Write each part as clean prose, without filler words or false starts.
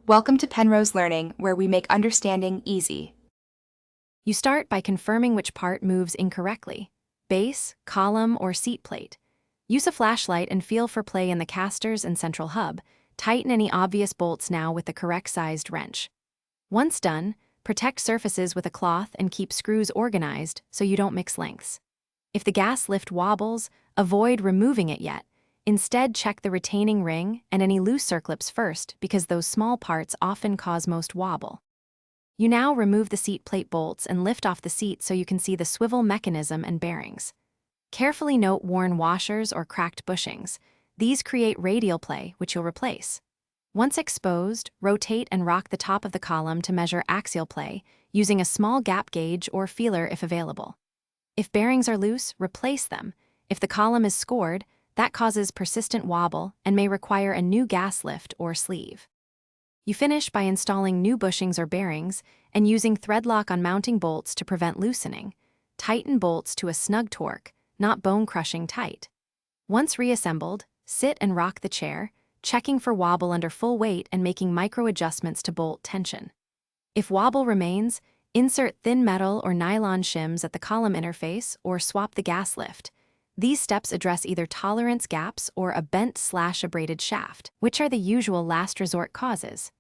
Welcome to Penrose Learning, where we make understanding easy. You start by confirming which part moves incorrectly: base, column, or seat plate. Use a flashlight and feel for play in the casters and central hub. Tighten any obvious bolts now with the correct sized wrench. Once done, protect surfaces with a cloth and keep screws organized so you don't mix lengths. If the gas lift wobbles, avoid removing it yet. Instead, check the retaining ring and any loose circlips first, because those small parts often cause most wobble. You now remove the seat plate bolts and lift off the seat so you can see the swivel mechanism and bearings. Carefully note worn washers or cracked bushings. These create radial play, which you'll replace. Once exposed, rotate and rock the top of the column to measure axial play, using a small gap gauge or feeler if available. If bearings are loose, replace them. If the column is scored, that causes persistent wobble and may require a new gas lift or sleeve. You finish by installing new bushings or bearings and using thread lock on mounting bolts to prevent loosening. Tighten bolts to a snug torque, not bone-crushing tight. Once reassembled, sit and rock the chair, checking for wobble under full weight and making micro-adjustments to bolt tension. If wobble remains, insert thin metal or nylon shims at the column interface or swap the gas lift. These steps address either tolerance gaps or a bent/abraded shaft, which are the usual last resort causes.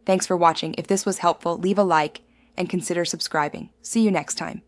Thanks for watching. If this was helpful, leave a like and consider subscribing. See you next time.